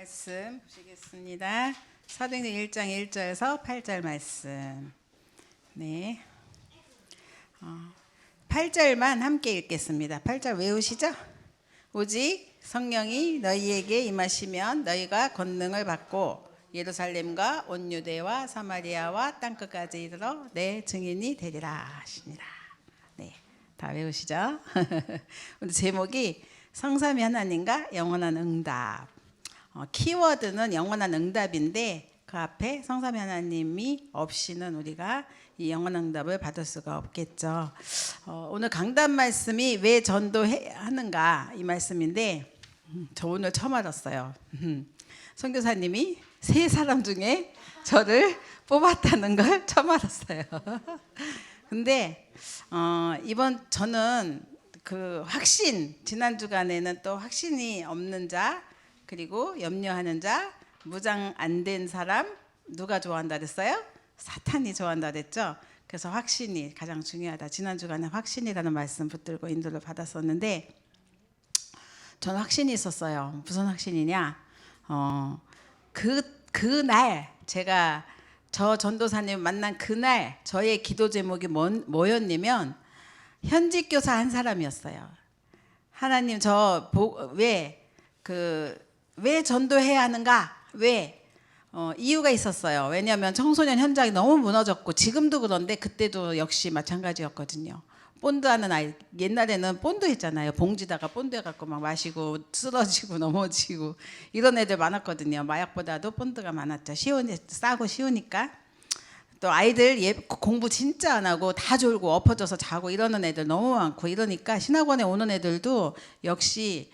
말씀 보시겠습니다. 사도행전 1장 1절에서 8절 말씀. 네. 8절만 함께 읽겠습니다. 8절 외우시죠? 오직 성령이 너희에게 임하시면 너희가 권능을 받고 예루살렘과 온 유대와 사마리아와 땅끝까지 이르러 내 증인이 되리라 하십니다. 네, 다 외우시죠? 오늘 제목이 성삼위 하나님과 영원한 응답. 키워드는 영원한 응답인데 그 앞에 성삼위 하나님이 없이는 우리가 이 영원한 응답을 받을 수가 없겠죠. 오늘 강단 말씀이 왜 전도하는가 이 말씀인데 저 오늘 처음 알았어요. 선교사님이 세 사람 중에 저를 뽑았다는 걸 처음 알았어요. 근데 이번 저는 그 확신, 지난 주간에는 또 확신이 없는 자, 그리고 염려하는 자, 무장 안 된 사람 누가 좋아한다 그랬어요? 사탄이 좋아한다 그랬죠. 그래서 확신이 가장 중요하다. 지난 주간에 확신이라는 말씀 붙들고 인도를 받았었는데 저는 확신이 있었어요. 무슨 확신이냐? 그날 제가 저 전도사님 만난 그날 저의 기도 제목이 뭐였냐면 현직 교사 한 사람이었어요. 하나님 왜 전도해야 하는가? 왜? 이유가 있었어요. 왜냐하면 청소년 현장이 너무 무너졌고 지금도 그런데 그때도 역시 마찬가지였거든요. 본드하는 아이, 옛날에는 본드 했잖아요. 봉지다가 본드 해갖고 막 마시고 쓰러지고 넘어지고 이런 애들 많았거든요. 마약보다도 본드가 많았죠. 싸고 쉬우니까. 또 아이들 공부 진짜 안 하고 다 졸고 엎어져서 자고 이러는 애들 너무 많고 이러니까 신학원에 오는 애들도 역시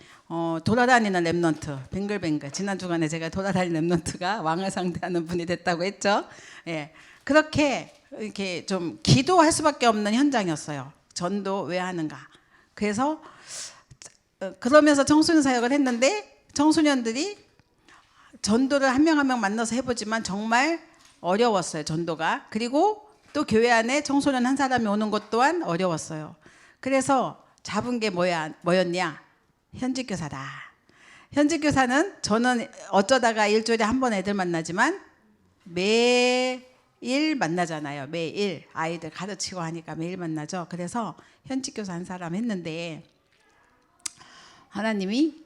돌아다니는 랩넌트, 뱅글뱅글. 지난 주간에 제가 돌아다니는 랩넌트가 왕을 상대하는 분이 됐다고 했죠. 예, 그렇게 이렇게 좀 기도할 수밖에 없는 현장이었어요. 전도 왜 하는가? 그래서 그러면서 청소년 사역을 했는데 청소년들이 전도를 한 명 한 명 만나서 해보지만 정말 어려웠어요. 전도가. 그리고 또 교회 안에 청소년 한 사람이 오는 것 또한 어려웠어요. 그래서 잡은 게 뭐였냐? 현직 교사다. 현직 교사는 저는 어쩌다가 일주일에 한 번 애들 만나지만 매일 만나잖아요. 매일 아이들 가르치고 하니까 매일 만나죠. 그래서 현직 교사 한 사람 했는데 하나님이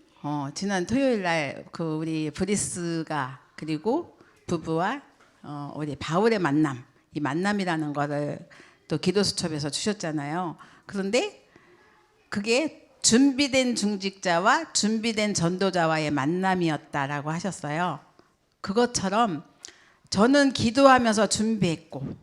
지난 토요일 날 그 우리 브리스가 그리고 부부와 우리 바울의 만남, 이 만남이라는 거를 또 기도수첩에서 주셨잖아요. 그런데 그게 준비된 중직자와 준비된 전도자와의 만남이었다라고 하셨어요. 그것처럼 저는 기도하면서 준비했고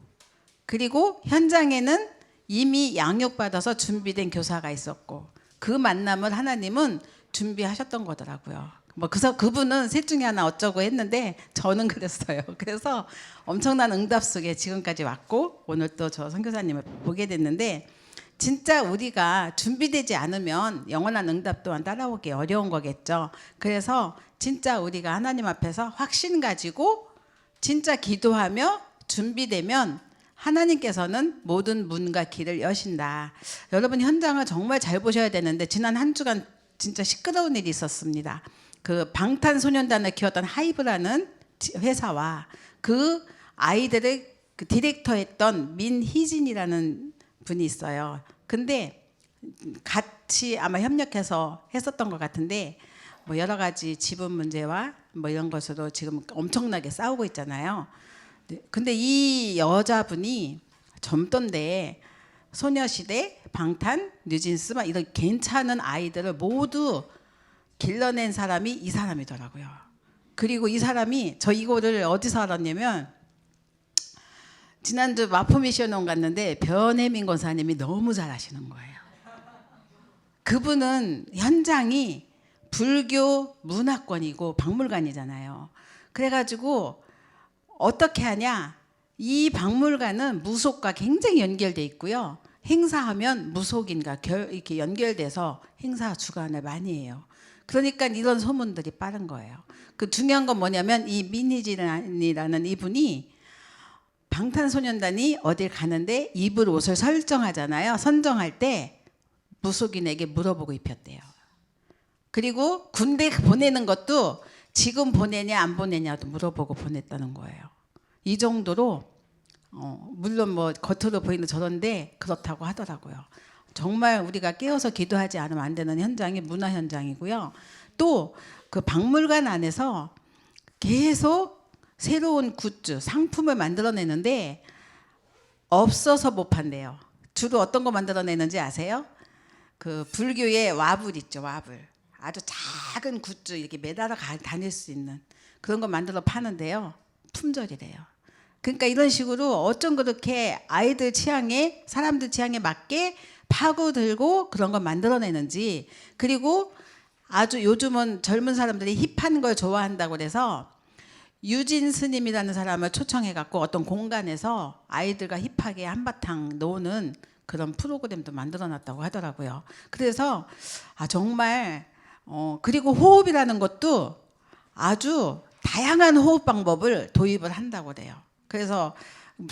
그리고 현장에는 이미 양육받아서 준비된 교사가 있었고 그 만남을 하나님은 준비하셨던 거더라고요. 그래서 그분은 셋 중에 하나 어쩌고 했는데 저는 그랬어요. 그래서 엄청난 응답 속에 지금까지 왔고 오늘 또 저 선교사님을 보게 됐는데 진짜 우리가 준비되지 않으면 영원한 응답 또한 따라오기 어려운 거겠죠. 그래서 진짜 우리가 하나님 앞에서 확신 가지고 진짜 기도하며 준비되면 하나님께서는 모든 문과 길을 여신다. 여러분 현장을 정말 잘 보셔야 되는데 지난 한 주간 진짜 시끄러운 일이 있었습니다. 그 방탄소년단을 키웠던 하이브라는 회사와 그 아이들을 그 디렉터했던 민희진이라는 분이 있어요. 근데 같이 아마 협력해서 했었던 것 같은데 뭐 여러 가지 지분 문제와 뭐 이런 것으로 지금 엄청나게 싸우고 있잖아요. 근데 이 여자분이 젊던데 소녀시대, 방탄, 뉴진스 막 이런 괜찮은 아이들을 모두 길러낸 사람이 이 사람이더라고요. 그리고 이 사람이 저 이거를 어디서 알았냐면 지난주 마포미션원 갔는데 변혜민 권사님이 너무 잘하시는 거예요. 그분은 현장이 불교 문화권이고 박물관이잖아요. 그래가지고 어떻게 하냐? 이 박물관은 무속과 굉장히 연결돼 있고요. 행사하면 무속인과 이렇게 연결돼서 행사 주관을 많이 해요. 그러니까 이런 소문들이 빠른 거예요. 그 중요한 건 뭐냐면 이 민희진이라는 이분이 방탄소년단이 어딜 가는데 입을 옷을 설정하잖아요. 선정할 때 무속인에게 물어보고 입혔대요. 그리고 군대 보내는 것도 지금 보내냐 안 보내냐도 물어보고 보냈다는 거예요. 이 정도로 물론 뭐 겉으로 보이는 저런데 그렇다고 하더라고요. 정말 우리가 깨어서 기도하지 않으면 안 되는 현장이 문화 현장이고요. 또 그 박물관 안에서 계속 새로운 굿즈, 상품을 만들어내는데 없어서 못 판대요. 주로 어떤 거 만들어내는지 아세요? 그 불교의 와불 있죠, 와불. 아주 작은 굿즈 이렇게 매달아 다닐 수 있는 그런 거 만들어 파는데요. 품절이래요. 그러니까 이런 식으로 어쩜 그렇게 아이들 취향에 사람들 취향에 맞게 파고들고 그런 걸 만들어내는지. 그리고 아주 요즘은 젊은 사람들이 힙한 걸 좋아한다고 그래서 유진 스님이라는 사람을 초청해 갖고 어떤 공간에서 아이들과 힙하게 한바탕 노는 그런 프로그램도 만들어 놨다고 하더라고요. 그래서 정말 그리고 호흡이라는 것도 아주 다양한 호흡 방법을 도입을 한다고 그래요. 그래서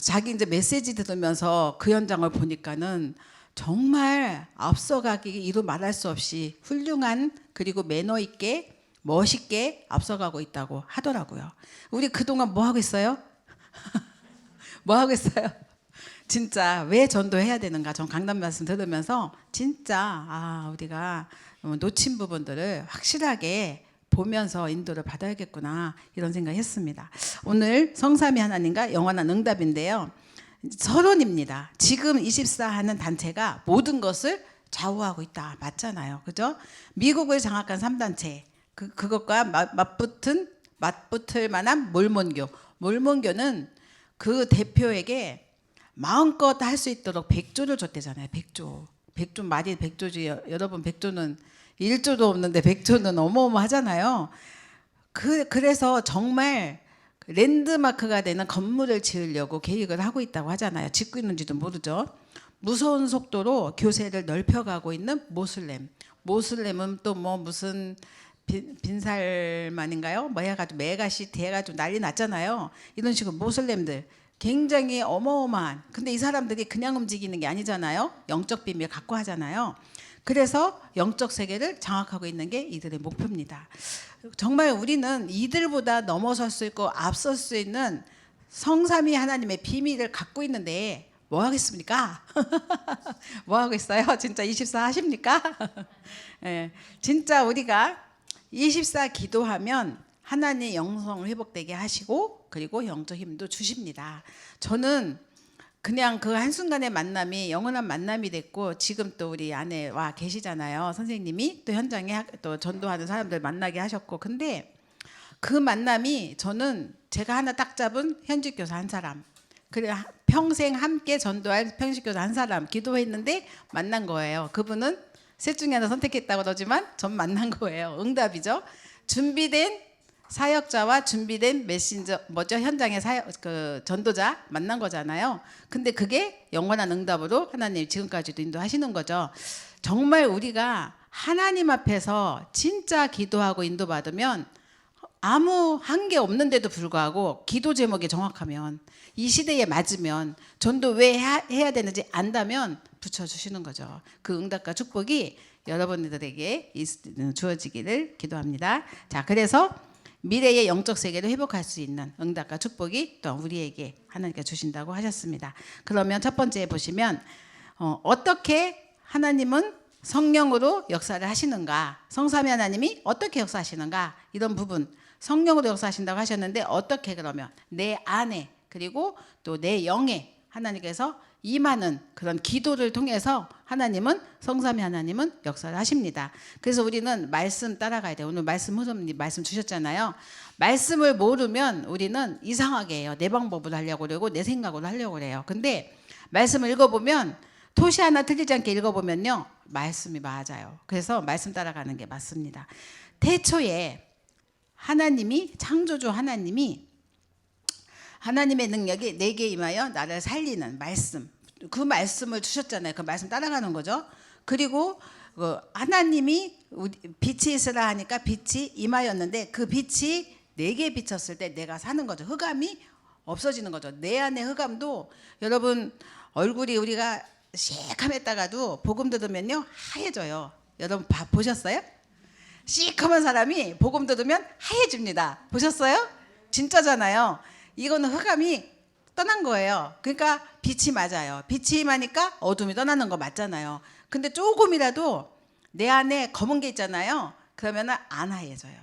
자기 이제 메시지 들으면서 그 현장을 보니까는 정말 앞서가기 이루 말할 수 없이 훌륭한 그리고 매너 있게 멋있게 앞서가고 있다고 하더라고요. 우리 그동안 뭐 하고 있어요? 뭐 하고 있어요? 진짜 왜 전도해야 되는가? 전 강단 말씀 들으면서 진짜 우리가 놓친 부분들을 확실하게 보면서 인도를 받아야겠구나 이런 생각했습니다. 오늘 성삼위 하나님과 영원한 응답인데요. 서론입니다. 지금 24 하는 단체가 모든 것을 좌우하고 있다. 맞잖아요. 그죠? 미국을 장악한 3단체 그것과 맞붙을 만한 몰몬교. 몰몬교는 그 대표에게 마음껏 할 수 있도록 100조를 줬대잖아요. 100조. 100조 말이 100조지. 여러분 100조는 1조도 없는데 100조는 어마어마하잖아요. 그래서 정말 랜드마크가 되는 건물을 지으려고 계획을 하고 있다고 하잖아요. 짓고 있는지도 모르죠. 무서운 속도로 교세를 넓혀가고 있는 모슬렘. 모슬렘은 또 뭐 무슨 빈살만인가요? 뭐 해가지고 메가시티 해가지고 난리 났잖아요. 이런 식으로 모슬렘들 굉장히 어마어마한. 근데 이 사람들이 그냥 움직이는 게 아니잖아요. 영적 비밀 갖고 하잖아요. 그래서 영적 세계를 장악하고 있는 게 이들의 목표입니다. 정말 우리는 이들보다 넘어설 수 있고 앞설 수 있는 성삼위 하나님의 비밀을 갖고 있는데 뭐 하겠습니까? 뭐 하고 있어요? 진짜 24 하십니까? 네, 진짜 우리가 24 기도하면 하나님의 영성을 회복되게 하시고 그리고 영적 힘도 주십니다. 저는 그냥 그 한순간의 만남이 영원한 만남이 됐고 지금 또 우리 안에 와 계시잖아요. 선생님이 또 현장에 또 전도하는 사람들 만나게 하셨고 근데 그 만남이 저는 제가 하나 딱 잡은 현직 교사 한 사람 그래 평생 함께 전도할 현직 교사 한 사람 기도했는데 만난 거예요. 그분은 셋 중에 하나 선택했다고 그러지만 전 만난 거예요. 응답이죠. 준비된 사역자와 준비된 메신저 현장의 전도자 만난 거잖아요. 근데 그게 영원한 응답으로 하나님 지금까지도 인도하시는 거죠. 정말 우리가 하나님 앞에서 진짜 기도하고 인도받으면 아무 한계 없는데도 불구하고 기도 제목이 정확하면 이 시대에 맞으면 전도 왜 해야 되는지 안다면 붙여주시는 거죠. 그 응답과 축복이 여러분들에게 주어지기를 기도합니다. 자, 그래서 미래의 영적 세계를 회복할 수 있는 응답과 축복이 또 우리에게 하나님께 주신다고 하셨습니다. 그러면 첫 번째 보시면 어떻게 하나님은 성령으로 역사를 하시는가, 성삼위 하나님이 어떻게 역사하시는가 이런 부분 성령으로 역사하신다고 하셨는데 어떻게 그러면 내 안에 그리고 또 내 영에 하나님께서 임하는 그런 기도를 통해서 하나님은 성삼위 하나님은 역사를 하십니다. 그래서 우리는 말씀 따라가야 돼요. 오늘 말씀 흐름 말씀 주셨잖아요. 말씀을 모르면 우리는 이상하게 해요. 내 방법으로 하려고 그러고 내 생각으로 하려고 그래요. 근데 말씀을 읽어보면 토시 하나 틀리지 않게 읽어보면요 말씀이 맞아요. 그래서 말씀 따라가는 게 맞습니다. 태초에 하나님이 창조주 하나님의 능력이 내게 임하여 나를 살리는 말씀 그 말씀을 주셨잖아요. 그 말씀 따라가는 거죠. 그리고 하나님이 빛이 있으라 하니까 빛이 임하였는데 그 빛이 내게 비쳤을 때 내가 사는 거죠. 흑암이 없어지는 거죠. 내 안의 흑암도 여러분 얼굴이 우리가 새카맸다가도 복음 들으면요 하얘져요. 여러분 보셨어요? 시커먼 사람이 복음 들으면 하얘집니다. 보셨어요? 진짜잖아요. 이거는 흑암이 떠난 거예요. 그러니까 빛이 맞아요. 빛이 임하니까 어둠이 떠나는 거 맞잖아요. 근데 조금이라도 내 안에 검은 게 있잖아요. 그러면 안 하얘져요.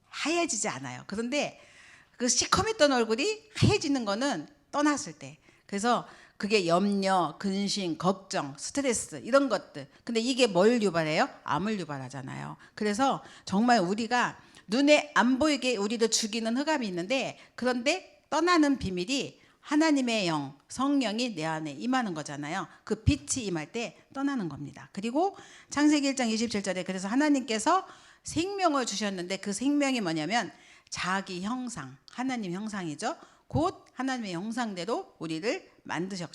하얘지지 않아요. 그런데 그 시커맸던 얼굴이 하얘지는 거는 떠났을 때. 그래서 그게 염려, 근심, 걱정, 스트레스 이런 것들. 근데 이게 뭘 유발해요? 암을 유발하잖아요. 그래서 정말 우리가 눈에 안 보이게 우리를 죽이는 흑암이 있는데, 그런데 떠나는 비밀이 하나님의 영, 성령이 내 안에 임하는 거잖아요. 그 빛이 임할 때 떠나는 겁니다. 그리고 창세기 1장 27절에 그래서 하나님께서 생명을 주셨는데 그 생명이 뭐냐면 자기 형상, 하나님 형상이죠. 곧 하나님의 형상대로 우리를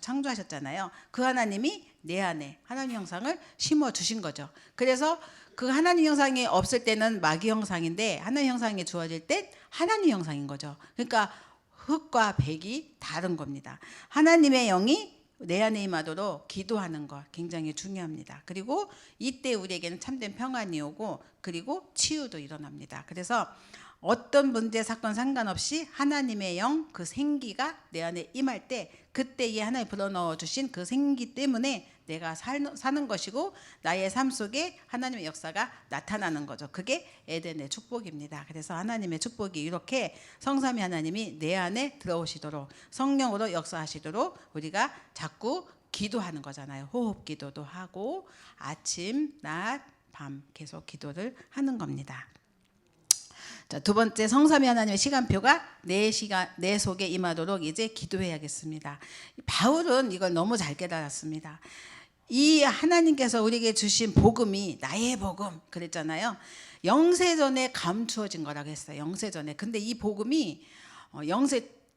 창조하셨잖아요. 그 하나님이 내 안에 하나님 형상을 심어 주신 거죠. 그래서 그 하나님 형상이 없을 때는 마귀 형상인데 하나님 형상이 주어질 땐 하나님 형상인 거죠. 그러니까 흑과 백이 다른 겁니다. 하나님의 영이 내 안에 임하도록 기도하는 것 굉장히 중요합니다. 그리고 이때 우리에게는 참된 평안이 오고 그리고 치유도 일어납니다. 그래서 어떤 문제 사건 상관없이 하나님의 영, 그 생기가 내 안에 임할 때 그때 이 하나님 불어넣어 주신 그 생기 때문에 내가 사는 것이고 나의 삶 속에 하나님의 역사가 나타나는 거죠. 그게 에덴의 축복입니다. 그래서 하나님의 축복이 이렇게 성삼위 하나님이 내 안에 들어오시도록 성령으로 역사하시도록 우리가 자꾸 기도하는 거잖아요. 호흡 기도도 하고 아침, 낮, 밤 계속 기도를 하는 겁니다. 자, 두 번째 성삼위 하나님의 시간표가 내 속에 임하도록 이제 기도해야겠습니다. 바울은 이걸 너무 잘 깨달았습니다. 이 하나님께서 우리에게 주신 복음이 나의 복음 그랬잖아요. 영세전에 감추어진 거라고 했어요. 영세전에. 근데 이 복음이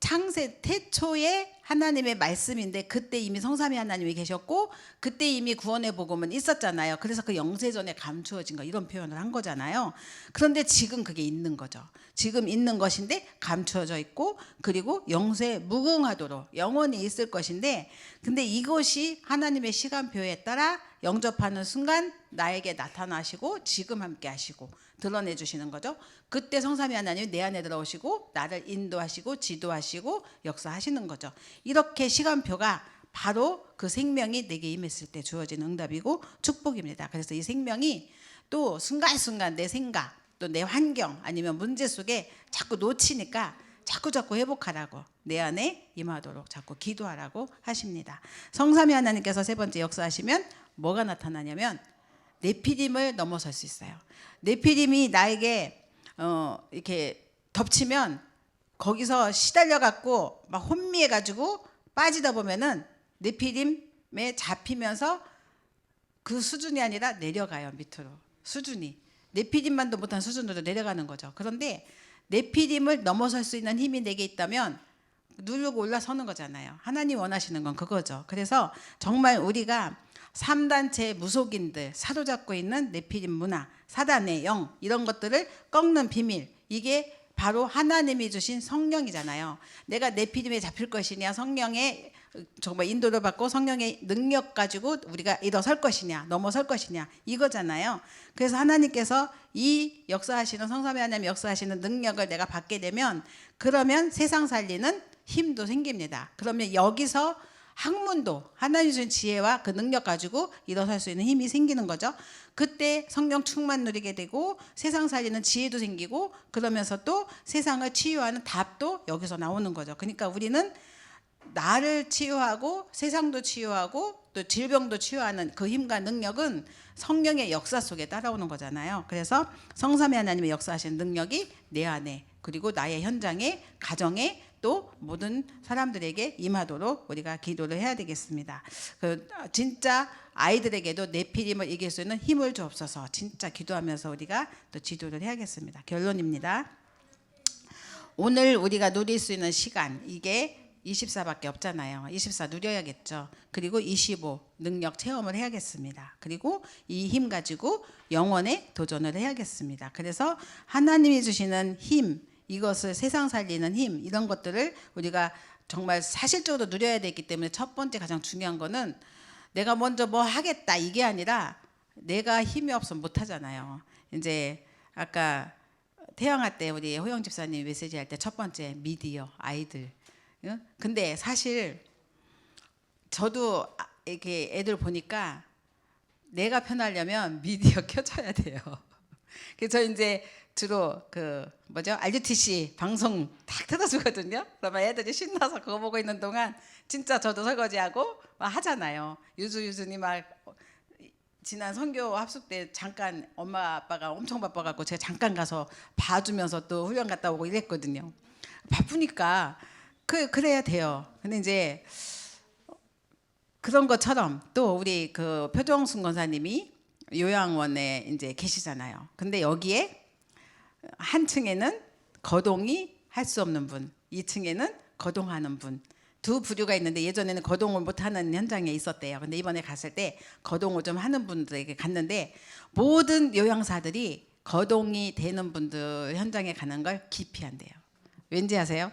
창세 태초에 하나님의 말씀인데 그때 이미 성삼위 하나님이 계셨고 그때 이미 구원의 복음은 있었잖아요. 그래서 그 영세전에 감추어진 거 이런 표현을 한 거잖아요. 그런데 지금 그게 있는 거죠. 지금 있는 것인데 감추어져 있고 그리고 영세 무궁하도록 영원히 있을 것인데 근데 이것이 하나님의 시간표에 따라 영접하는 순간 나에게 나타나시고 지금 함께 하시고 드러내 주시는 거죠. 그때 성삼위 하나님이 내 안에 들어오시고 나를 인도하시고 지도하시고 역사하시는 거죠. 이렇게 시간표가 바로 그 생명이 내게 임했을 때 주어진 응답이고 축복입니다. 그래서 이 생명이 또 순간순간 내 생각 또 내 환경 아니면 문제 속에 자꾸 놓치니까 자꾸 회복하라고 내 안에 임하도록 자꾸 기도하라고 하십니다. 성삼위 하나님께서 세 번째 역사하시면 뭐가 나타나냐면 네피림을 넘어설 수 있어요. 네피림이 나에게 이렇게 덮치면 거기서 시달려 갖고 막 혼미해 가지고 빠지다 보면은 네피림에 잡히면서 그 수준이 아니라 내려가요. 밑으로 수준이 네피림만도 못한 수준으로 내려가는 거죠. 그런데 네피림을 넘어설 수 있는 힘이 내게 있다면 누르고 올라서는 거잖아요. 하나님 원하시는 건 그거죠. 그래서 정말 우리가 3단체 무속인들 사로잡고 있는 네피림 문화, 사단의 영 이런 것들을 꺾는 비밀 이게 바로 하나님이 주신 성령이잖아요. 내가 네피림에 잡힐 것이냐 성령의 정말 인도를 받고 성령의 능력 가지고 우리가 일어설 것이냐 넘어설 것이냐 이거잖아요. 그래서 하나님께서 이 역사하시는 성삼위 하나님 역사하시는 능력을 내가 받게 되면 그러면 세상 살리는 힘도 생깁니다. 그러면 여기서 학문도 하나님 주신 지혜와 그 능력 가지고 일어설 수 있는 힘이 생기는 거죠. 그때 성령 충만 누리게 되고 세상 살리는 지혜도 생기고 그러면서 또 세상을 치유하는 답도 여기서 나오는 거죠. 그러니까 우리는 나를 치유하고 세상도 치유하고 또 질병도 치유하는 그 힘과 능력은 성령의 역사 속에 따라오는 거잖아요. 그래서 성삼위 하나님의 역사하시는 능력이 내 안에 그리고 나의 현장에 가정에 또 모든 사람들에게 임하도록 우리가 기도를 해야 되겠습니다. 진짜 아이들에게도 네피림을 이길 수 있는 힘을 주옵소서. 진짜 기도하면서 우리가 또 지도를 해야겠습니다. 결론입니다. 오늘 우리가 누릴 수 있는 시간 이게 24밖에 없잖아요. 24 누려야겠죠. 그리고 25 능력 체험을 해야겠습니다. 그리고 이 힘 가지고 영원에 도전을 해야겠습니다. 그래서 하나님이 주시는 힘 이것을 세상 살리는 힘 이런 것들을 우리가 정말 사실적으로 누려야 되기 때문에 첫 번째 가장 중요한 거는 내가 먼저 뭐 하겠다 이게 아니라 내가 힘이 없으면 못 하잖아요. 이제 아까 태영아 때 우리 호영 집사님 메시지 할 때 첫 번째 미디어 아이들. 응? 근데 사실 저도 이렇게 애들 보니까 내가 편하려면 미디어 켜줘야 돼요. 그래서 이제 주로 그 뭐죠? RUTC 방송 딱 틀어주거든요. 그러면 애들이 신나서 그거 보고 있는 동안 진짜 저도 설거지하고 막 하잖아요. 유주니 막 지난 선교 합숙 때 잠깐 엄마 아빠가 엄청 바빠갖고 제가 잠깐 가서 봐주면서 또 훈련 갔다 오고 이랬거든요. 바쁘니까 그래야 돼요. 근데 이제 그런 것처럼 또 우리 그 표정순 권사님이 요양원에 이제 계시잖아요. 근데 여기에 한 층에는 거동이 할 수 없는 분, 2층에는 거동하는 분. 두 부류가 있는데 예전에는 거동을 못하는 현장에 있었대요. 근데 이번에 갔을 때 거동을 좀 하는 분들에게 갔는데 모든 요양사들이 거동이 되는 분들 현장에 가는 걸 기피한대요. 왠지 아세요?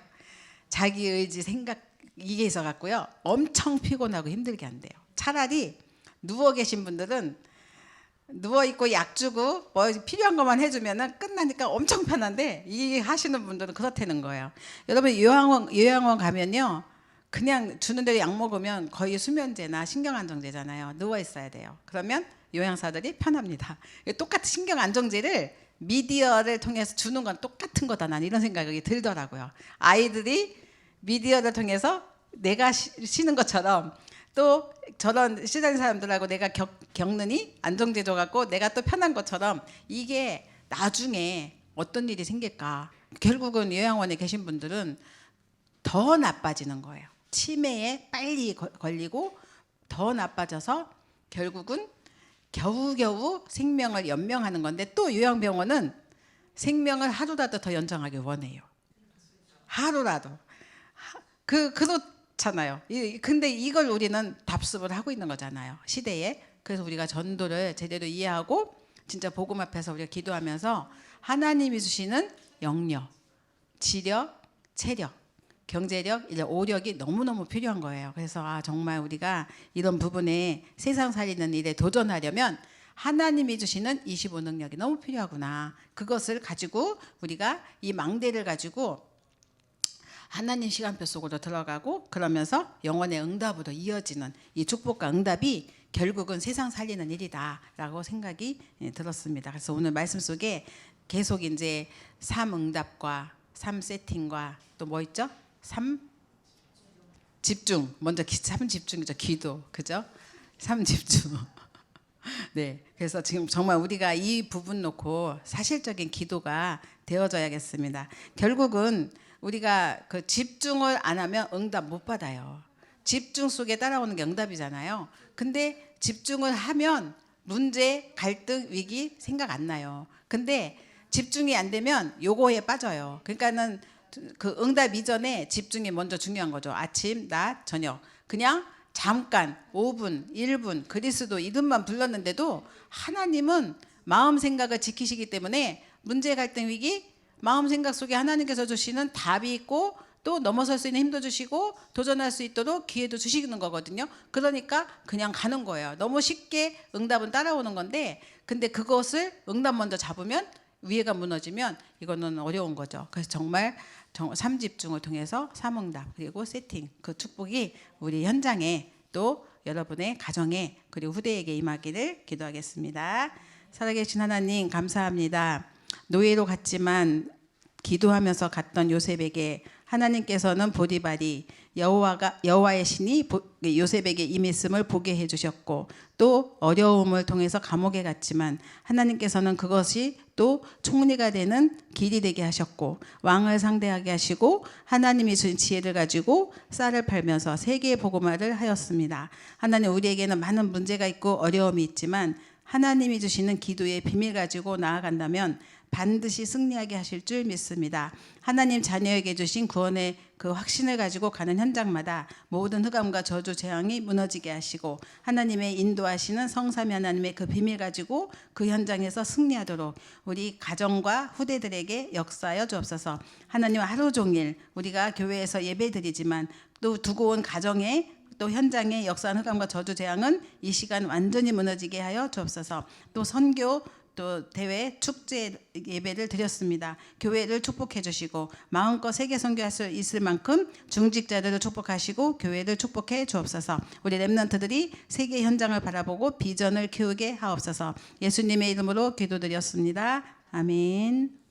자기 의지 생각 이게 있어 갖고요. 엄청 피곤하고 힘들게 한대요. 차라리 누워 계신 분들은 누워 있고 약 주고 뭐 필요한 것만 해주면은 끝나니까 엄청 편한데 이 하시는 분들은 그렇다는 거예요. 여러분 요양원 가면요. 그냥 주는 대로 약 먹으면 거의 수면제나 신경안정제잖아요. 누워 있어야 돼요. 그러면 요양사들이 편합니다. 똑같은 신경안정제를 미디어를 통해서 주는 건 똑같은 거다. 난 이런 생각이 들더라고요. 아이들이 미디어를 통해서 내가 쉬는 것처럼 또 저런 시달린 사람들하고 내가 겪느니 안정제 줘갖고 내가 또 편한 것처럼 이게 나중에 어떤 일이 생길까. 결국은 요양원에 계신 분들은 더 나빠지는 거예요. 치매에 빨리 걸리고 더 나빠져서 결국은 겨우겨우 생명을 연명하는 건데 또 요양병원은 생명을 하루라도 더 연장하길 원해요. 하루라도. 그렇잖아요. 근데 이걸 우리는 답습을 하고 있는 거잖아요. 시대에. 그래서 우리가 전도를 제대로 이해하고 진짜 복음 앞에서 우리가 기도하면서 하나님이 주시는 영력, 지력, 체력, 경제력, 이제 오력이 너무너무 필요한 거예요. 그래서 정말 우리가 이런 부분에 세상 살리는 일에 도전하려면 하나님이 주시는 25 능력이 너무 필요하구나. 그것을 가지고 우리가 이 망대를 가지고 하나님 시간표 속으로 들어가고 그러면서 영혼의 응답으로 이어지는 이 축복과 응답이 결국은 세상 살리는 일이다라고 생각이 들었습니다. 그래서 오늘 말씀 속에 계속 이제 3응답과 3세팅과 또 뭐 있죠? 3집중. 먼저 3집중이죠. 기도. 그죠? 3집중. 네. 그래서 지금 정말 우리가 이 부분 놓고 사실적인 기도가 되어져야겠습니다. 결국은 우리가 그 집중을 안 하면 응답 못 받아요. 집중 속에 따라오는 게 응답이잖아요. 근데 집중을 하면 문제, 갈등, 위기 생각 안 나요. 근데 집중이 안 되면 요거에 빠져요. 그러니까는 그 응답 이전에 집중이 먼저 중요한 거죠. 아침, 낮, 저녁. 그냥 잠깐 5분, 1분 그리스도 이름만 불렀는데도 하나님은 마음 생각을 지키시기 때문에 문제, 갈등, 위기 마음 생각 속에 하나님께서 주시는 답이 있고 또 넘어설 수 있는 힘도 주시고 도전할 수 있도록 기회도 주시는 거거든요. 그러니까 그냥 가는 거예요. 너무 쉽게 응답은 따라오는 건데 근데 그것을 응답 먼저 잡으면 위에가 무너지면 이거는 어려운 거죠. 그래서 정말 3집중을 통해서 3응답 그리고 세팅 그 축복이 우리 현장에 또 여러분의 가정에 그리고 후대에게 임하기를 기도하겠습니다. 살아계신 하나님 감사합니다. 노예로 갔지만 기도하면서 갔던 요셉에게 하나님께서는 보디발이 여호와의 신이 요셉에게 임했음을 보게 해주셨고 또 어려움을 통해서 감옥에 갔지만 하나님께서는 그것이 또 총리가 되는 길이 되게 하셨고 왕을 상대하게 하시고 하나님이 주신 지혜를 가지고 쌀을 팔면서 세계의 복음화를 하였습니다. 하나님 우리에게는 많은 문제가 있고 어려움이 있지만 하나님이 주시는 기도의 비밀 가지고 나아간다면 반드시 승리하게 하실 줄 믿습니다. 하나님 자녀에게 주신 구원의 그 확신을 가지고 가는 현장마다 모든 흑암과 저주 재앙이 무너지게 하시고 하나님의 인도하시는 성삼위 하나님의 그 비밀 가지고 그 현장에서 승리하도록 우리 가정과 후대들에게 역사하여 주옵소서. 하나님 하루 종일 우리가 교회에서 예배드리지만 또 두고 온 가정에 또 현장의 역사한 흑암과 저주 재앙은 이 시간 완전히 무너지게 하여 주옵소서. 또 선교 또 대회 축제 예배를 드렸습니다. 교회를 축복해 주시고 마음껏 세계 선교할 수 있을 만큼 중직자들을 축복하시고 교회를 축복해 주옵소서. 우리 렘넌트들이 세계 현장을 바라보고 비전을 키우게 하옵소서. 예수님의 이름으로 기도드렸습니다. 아멘.